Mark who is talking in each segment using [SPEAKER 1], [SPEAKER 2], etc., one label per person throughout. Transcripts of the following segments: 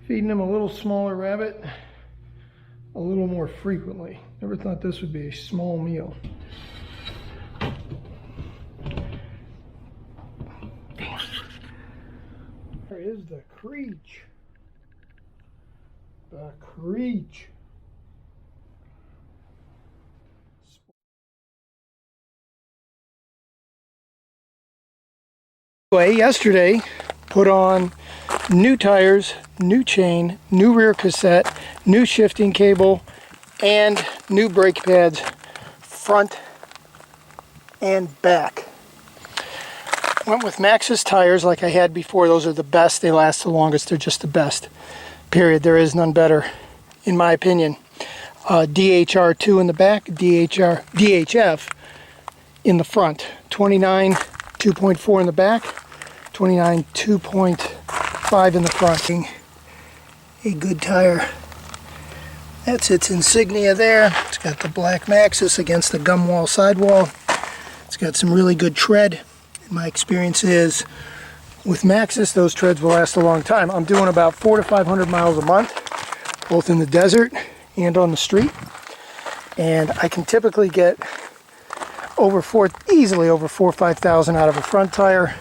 [SPEAKER 1] Feeding him a little smaller rabbit a little more frequently. Never thought this would be a small meal. There is the creech. The creech. Yesterday, put on new tires, new chain, new rear cassette, new shifting cable, and new brake pads, front and back. Went with Maxxis tires like I had before. Those are the best. They last the longest. They're just the best. Period. There is none better, in my opinion. DHR2 in the back, DHF in the front. 29 2.4 in the back, 29 2.5 in the front. A good tire. That's its insignia there. It's got the black Maxxis against the gum wall sidewall. It's got some really good tread. And my experience is with Maxxis, those treads will last a long time. I'm doing about 400 to 500 miles a month, both in the desert and on the street. And I can typically get easily over 4,000 or 5,000 out of a front tire,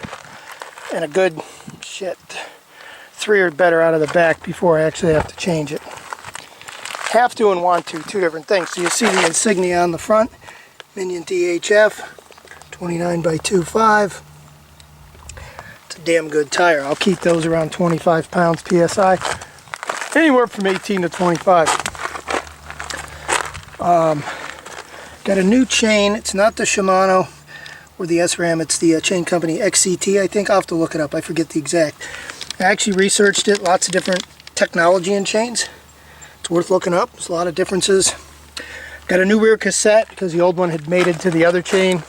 [SPEAKER 1] and a good 3 or better out of the back before I actually have to change it. Have to and want to, two different things. So you see the insignia on the front, Minion DHF, 29 by 2.5. It's a damn good tire. I'll keep those around 25 pounds PSI, anywhere from 18 to 25. Got a new chain. It's not the Shimano or the SRAM. It's the chain company XCT, I think. I'll have to look it up. I forget the exact. I actually researched it. Lots of different technology in chains. It's worth looking up. There's a lot of differences. Got a new rear cassette because the old one had mated to the other chain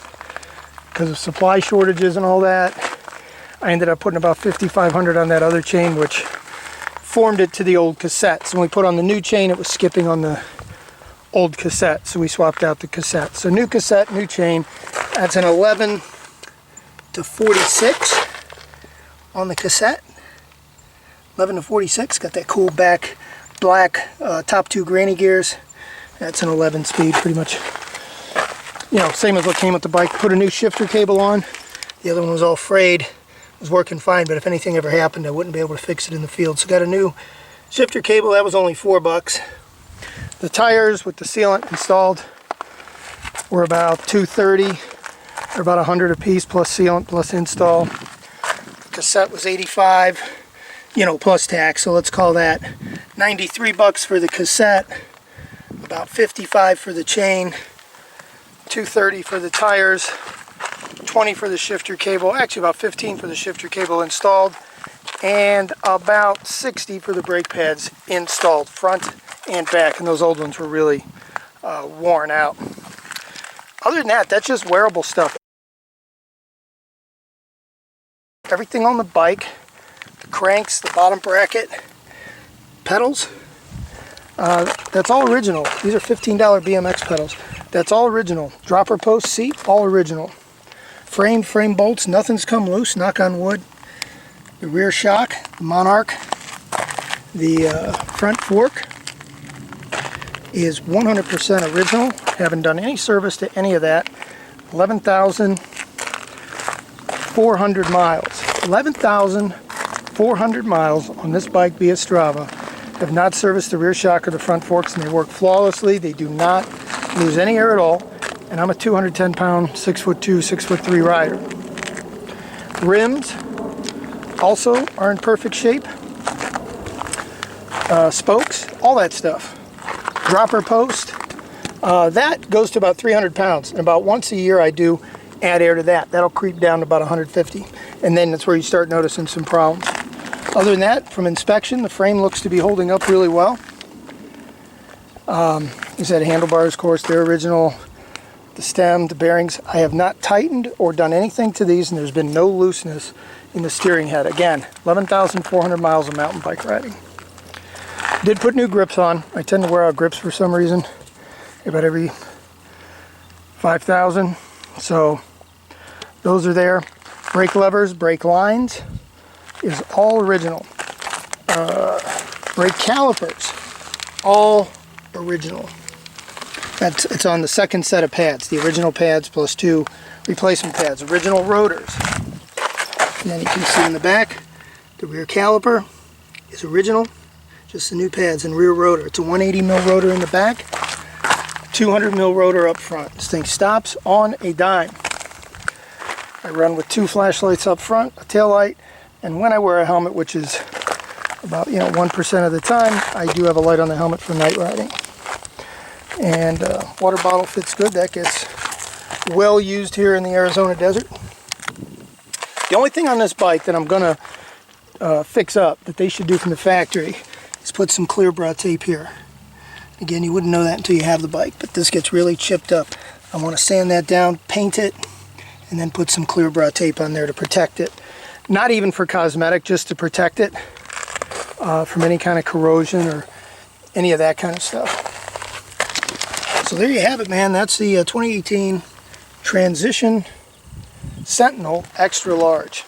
[SPEAKER 1] because of supply shortages and all that. I ended up putting about 5,500 on that other chain, which formed it to the old cassette. So when we put on the new chain, it was skipping on the old cassette, so we swapped out the cassette. So new cassette, new chain. That's an 11 to 46 on the cassette. 11 to 46. Got that cool back black top two granny gears. That's an 11 speed, pretty much. You know, same as what came with the bike. Put a new shifter cable on. The other one was all frayed. It was working fine, but if anything ever happened, I wouldn't be able to fix it in the field. So got a new shifter cable. That was only $4. The tires with the sealant installed were about $230. They're about 100 a piece plus sealant plus install. The cassette was $85, you know, plus tax. So let's call that $93 for the cassette, about $55 for the chain, $230 for the tires, $20 for the shifter cable. Actually, about $15 for the shifter cable installed, and about $60 for the brake pads installed, front and back, and those old ones were really worn out. Other than that, that's just wearable stuff. Everything on the bike, the cranks, the bottom bracket, pedals, that's all original. These are $15 BMX pedals. That's all original. Dropper post seat, all original. Frame bolts, nothing's come loose, knock on wood. The rear shock, the Monarch, the front fork is 100% original. Haven't done any service to any of that. 11,400 miles. 11,400 miles on this bike via Strava. Have not serviced the rear shock or the front forks, and they work flawlessly. They do not lose any air at all. And I'm a 210 pound, 6'2", 6'3" rider. Rims also are in perfect shape. Spokes, all that stuff. Dropper post, that goes to about 300 pounds. And about once a year I do add air to that. That'll creep down to about 150. And then that's where you start noticing some problems. Other than that, from inspection, the frame looks to be holding up really well. You said handlebars, of course, they're original. The stem, the bearings, I have not tightened or done anything to these, and there's been no looseness in the steering head. Again, 11,400 miles of mountain bike riding. Did put new grips on. I tend to wear out grips for some reason, about every 5,000. So those are there. Brake levers, brake lines is all original. Brake calipers, all original. It's on the second set of pads, the original pads plus 2 replacement pads. Original rotors. And then you can see in the back, the rear caliper is original, just the new pads and rear rotor. It's a 180 mil rotor in the back, 200 mil rotor up front. This thing stops on a dime. I run with 2 flashlights up front, a tail light, and when I wear a helmet, which is about 1% of the time, I do have a light on the helmet for night riding. And water bottle fits good. That gets well used here in the Arizona desert. The only thing on this bike that I'm gonna fix up that they should do from the factory is put some clear bra tape here. Again, you wouldn't know that until you have the bike, but this gets really chipped up. I want to sand that down, paint it, and then put some clear bra tape on there to protect it. Not even for cosmetic, just to protect it from any kind of corrosion or any of that kind of stuff. So there you have it, man. That's the 2018 Transition Sentinel Extra Large.